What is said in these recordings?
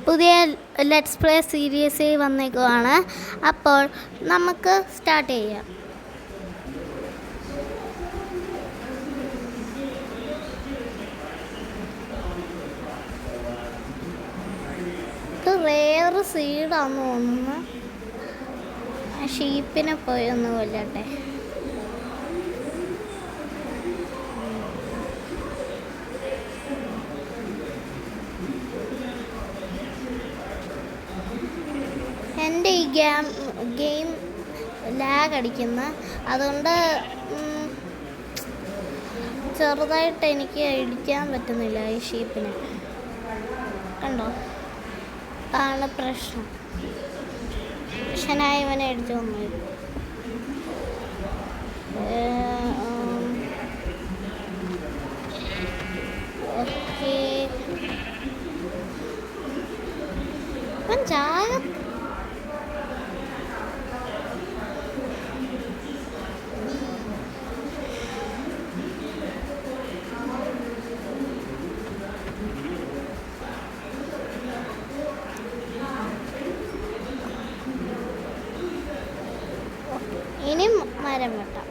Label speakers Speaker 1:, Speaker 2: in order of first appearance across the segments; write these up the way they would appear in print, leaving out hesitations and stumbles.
Speaker 1: പുതിയ let's play series വന്നേക്കുവാണ്. അപ്പോൾ നമുക്ക് സ്റ്റാർട്ട് ചെയ്യാം. ഇത് വേറെ സീഡാന്ന് തോന്നുന്നു. ഷീപ്പിനെ പോയി ഒന്ന് കൊല്ലട്ടെ. എൻ്റെ ഈ ഗെയിം ലാഗ് അടിക്കുന്ന, അതുകൊണ്ട് ചെറുതായിട്ട് എനിക്ക് ഇടിക്കാൻ പറ്റുന്നില്ല ഈ ഷീപ്പിനെ. കണ്ടോ, ആണ് പ്രശ്നം. പ്രശ്നമായി ഇവനെ അടിച്ചു വന്നു. ഓക്കെ, ഇവൻ ചായ ഇനി മരം വെട്ടാം.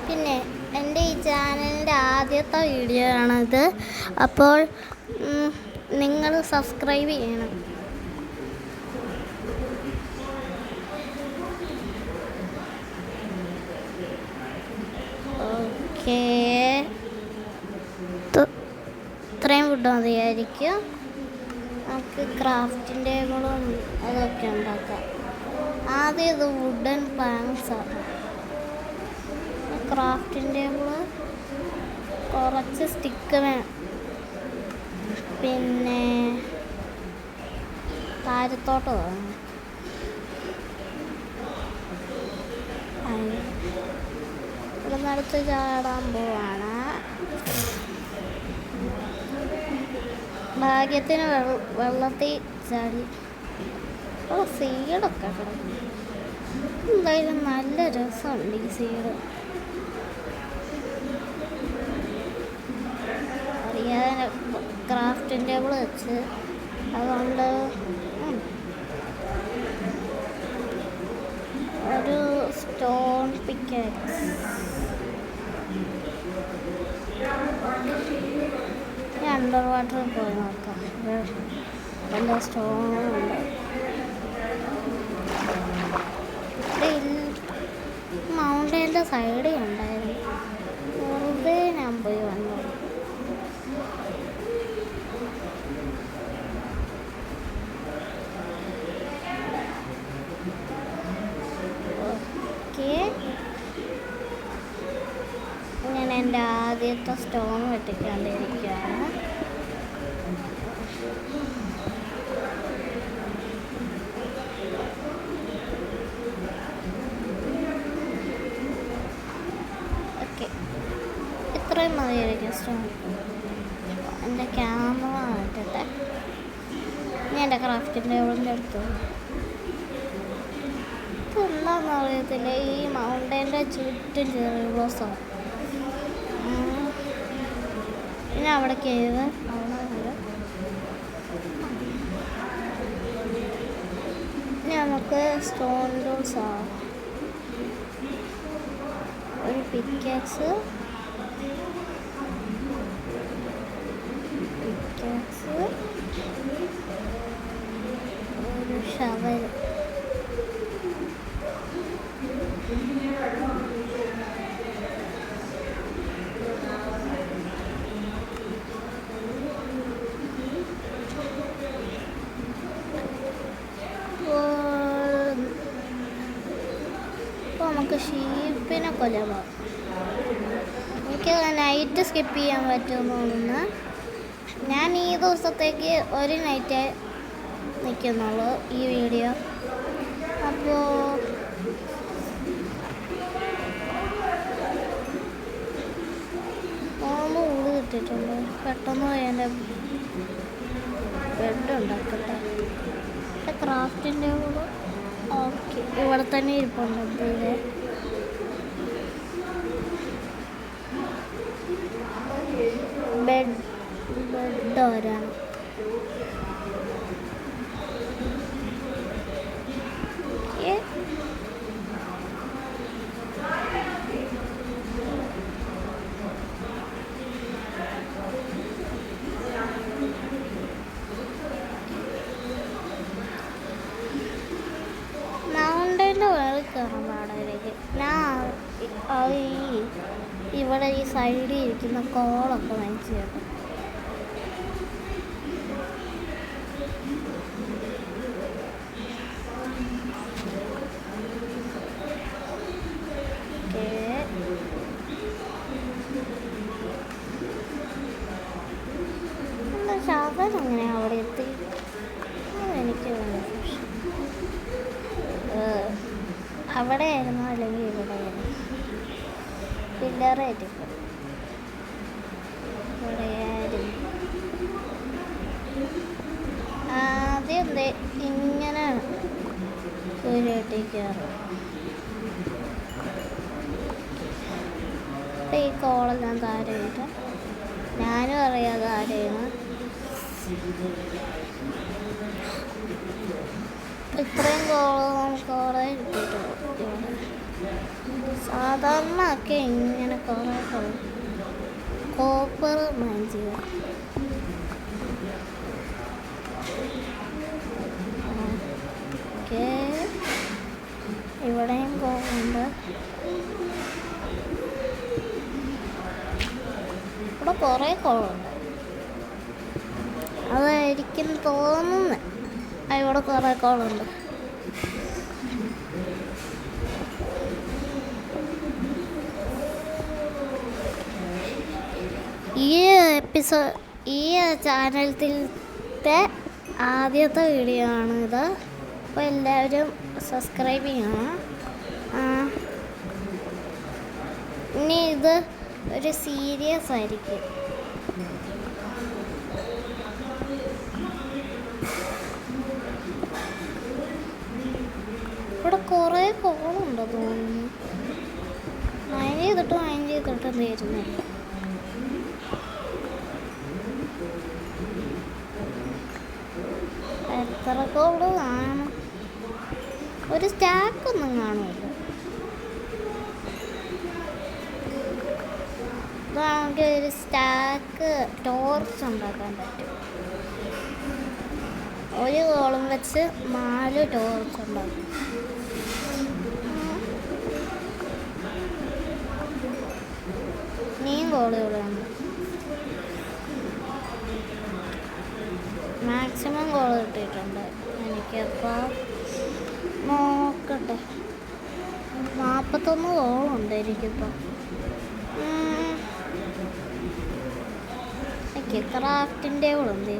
Speaker 1: പിന്നെ എൻ്റെ ഈ ചാനലിൻ്റെ ആദ്യത്തെ വീഡിയോ ആണിത്. അപ്പോൾ നിങ്ങൾ സബ്സ്ക്രൈബ് ചെയ്യണം. ഓക്കേ, ഇത്രയും ഫുഡ് മതിയായിരിക്കും. നമുക്ക് ക്രാഫ്റ്റിംഗ് ടേബിളും അതൊക്കെ ഉണ്ടാക്കാം. ആദ്യം ഇത് വുഡൻ പ്ലാങ്ക്സാണ്. ക്രാഫ്റ്റിംഗ് ടേബിള് കുറച്ച് സ്റ്റിക്ക് വേണം. പിന്നെ താരത്തോട്ട് വേണം. ഇവിടെ നടത്ത് ചാടാൻ പോവാണ്. ഭാഗ്യത്തിന് വെള്ളത്തിൽ ചാടി സീഡൊക്കെ കിടക്കും. എന്തായാലും നല്ല രസമുണ്ട് ഈ സീഡ്. അറിയാതെ ക്രാഫ്റ്റിംഗ് ടേബിൾ വെച്ച്, അതുകൊണ്ട് ഒരു സ്റ്റോൺ പിക്കാക്സ്. അണ്ടർ വാട്ടറിൽ പോയി നോക്കാം. നല്ല സ്റ്റോണുണ്ട്. മൗണ്ടൈൻ്റെ സൈഡിൽ ഉണ്ടായിരുന്നു. വെറുതെ ഞാൻ പോയി വന്നു. ഓക്കെ, ഞാൻ എൻ്റെ ആദ്യത്തെ സ്റ്റോൺ വെട്ടിക്കൊണ്ടിരിക്കുകയാണ്. ഓക്കെ, ഇത്രയും മതിയായിരിക്കും സ്റ്റോൺ. എൻ്റെ ക്യാമറ മാറ്റട്ടെ. ഞാൻ എൻ്റെ ക്രാഫ്റ്റിംഗ് ടേബിളിൻ്റെ അടുത്ത് എന്താണെന്ന് അറിയത്തില്ല. ഈ മൗണ്ടൈൻ്റെ ചുറ്റും ചെറിയ ബ്ലോസാണ്. പിന്നെ അവിടെ കേവ്, നമുക്ക് സ്റ്റോൺ ടൂൾസ് ആണ്. ഒരു പിക്കാക്സ്, ഒരു ഷവൽ. നമുക്ക് ഷീപ്പിനെ കൊല്ലണം. എനിക്ക് നൈറ്റ് സ്കിപ്പ് ചെയ്യാൻ പറ്റുമെന്ന് തോന്നുന്നു. ഞാൻ ഈ ദിവസത്തേക്ക് ഒരു നൈറ്റേ നിൽക്കുന്നുള്ളൂ ഈ വീഡിയോ. അപ്പോൾ ഊട് കിട്ടിയിട്ടുണ്ട്. പെട്ടെന്ന് പോയി എൻ്റെ ബെഡ് ഉണ്ടാക്കട്ടെ. ക്രാഫ്റ്റിൻ്റെ കൂടെ ഓക്കെ ഇവിടെ തന്നെ ഇരിപ്പുണ്ട്. ബെഡ് ഒരാണ്. മൗണ്ടനിൽ വേറെ കയറാൻ പാടിലേക്ക്. ഞാൻ ഇവിടെ ഈ സൈഡിൽ ഇരിക്കുന്ന കോളൊക്കെ വാങ്ങിച്ചു കേട്ടോ. ശാഖൻ അങ്ങനെ അവിടെ എത്തി എനിക്ക് അവിടെ ആയിരുന്നു അല്ലെങ്കിൽ ഇവിടെ ആയിരുന്നു. പില്ലറായിട്ട് ഇവിടെ ആയിരുന്നു. ആദ്യം എന്തേ ഇങ്ങനെ സൂര്യോട്ടേക്കാറ്. ഈ കോളെല്ലാം താരമില്ല. ഞാനും അറിയാതെ ആരെയാണ് ഇത്രയും കോളെ കിട്ടിയിട്ടുള്ളൂ. സാധാരണ ഒക്കെ ഇങ്ങനെ കുറേ കോപ്പർ മൈൻ ചെയ്യുക. ഓക്കെ, ഇവിടെയും കോളുണ്ട്. ഇവിടെ കുറേ കോളുണ്ട്. അതായിരിക്കും തോന്നുന്നത്. ഇവിടെ കുറേ കോളുണ്ട്. ഈ ചാനലത്തിലത്തെ ആദ്യത്തെ വീഡിയോ ആണിത്. അപ്പോൾ എല്ലാവരും സബ്സ്ക്രൈബ് ചെയ്യണം. ഇനി ഇത് ഒരു സീരിയസ് ആയിരിക്കും. ഇവിടെ കുറേ കോളുണ്ട് തോന്നുന്നു. മൈൻ ചെയ്തിട്ട് തീരുന്നില്ല. എത്ര കോള് കാണും? ഒരു സ്റ്റാക്കൊന്നും കാണുമല്ലോ. ഇതാണെങ്കിൽ ഒരു സ്റ്റാക്ക് ടോർച്ച് ഉണ്ടാക്കാൻ പറ്റും. ഒരു കോളം വെച്ച് 4 ടോർച്ച് ഉണ്ടാക്കും. ഇനിയും കോളുകളുണ്ട്. മാക്സിമം കോൾ കിട്ടിയിട്ടുണ്ട് എനിക്കപ്പോൾ. നോക്കട്ടെ, 41 കോളുണ്ട് എനിക്കിപ്പോൾ. എനിക്ക് ക്രാഫ്റ്റിംഗ് ടേബിൾ ഉണ്ട്.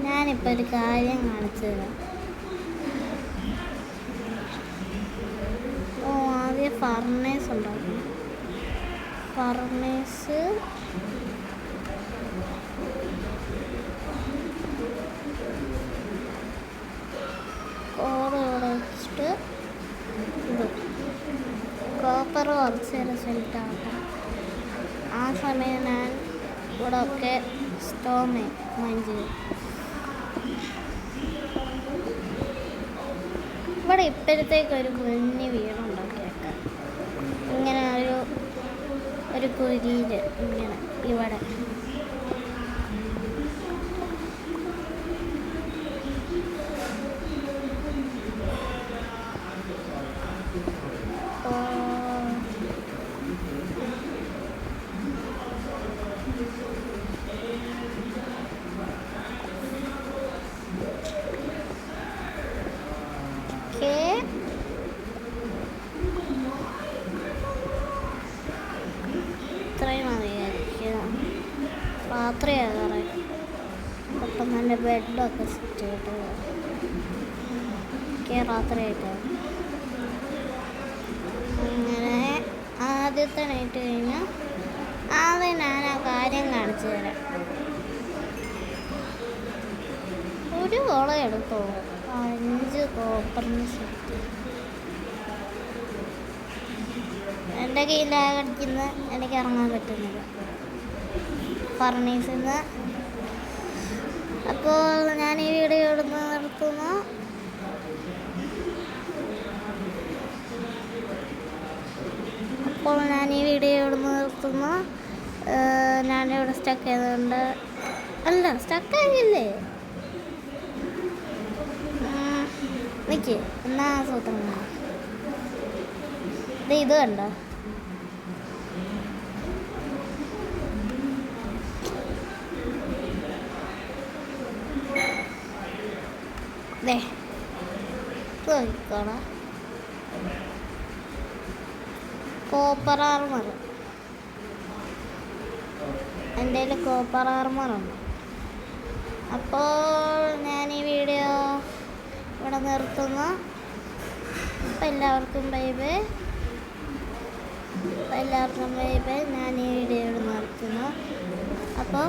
Speaker 1: ഞാനിപ്പോൾ ഒരു കാര്യം കാണിച്ചു തരാം. ആദ്യം ഫർണേസ് ഉണ്ടാക്കും. ഫർണേസ് വെച്ചിട്ട് ഇത് കോപ്പർ കുറച്ച് നേരം സെറ്റ് ആവട്ടെ. ആ സമയം ഞാൻ ഇവിടെ ഒക്കെ സ്റ്റോമേ മൈൻ ചെയ്യും. ഇവിടെ ഇപ്പോഴത്തേക്ക് ഒരു കുഞ്ഞ് വീടുണ്ടാക്കിയേക്കാം. ഇങ്ങനെ ഒരു കുരിയിൽ ഇങ്ങനെ ഇവിടെ ഇത്രയും മതിയായിരിക്കും. രാത്രിയാകാറ്. പെട്ടെന്ന് തന്നെ ബെഡൊക്കെ സെറ്റ് ചെയ്തിട്ട് രാത്രിയായിട്ടാണ്. അങ്ങനെ ആദ്യത്തെ നൈറ്റ് കഴിഞ്ഞാൽ ആദ്യം ഞാൻ ആ കാര്യം കാണിച്ചു തരാം. ഒരു കോളേ എടുത്തോളൂ. 5 കോപ്പറിന് സെറ്റ്. എൻ്റെ കയ്യിലാകടിക്കുന്ന എനിക്ക് ഇറങ്ങാൻ പറ്റുന്നില്ല. ഫർണീസിൽ നിന്ന്. അപ്പോൾ ഞാൻ ഈ വീഡിയോ ഇവിടുന്ന് നിർത്തുന്നു. ഞാനിവിടെ സ്റ്റക്ക് ചെയ്തുകൊണ്ട് സ്റ്റക്കായില്ലേ നിൽക്ക് എന്നാ സൂത്രം ഇത് കണ്ടോ. നോക്കിക്കോളാം, കോപ്പർ ആർമർ. എൻ്റെ കയ്യിൽ കോപ്പർ ആർമറുണ്ട്. അപ്പോൾ ഞാൻ ഈ വീഡിയോ ഇവിടെ നിർത്തുന്നു. അപ്പോൾ എല്ലാവർക്കും ബൈ ബൈ. ഞാൻ ഈ വീഡിയോ ഇവിടെ നിർത്തുന്നു. അപ്പോൾ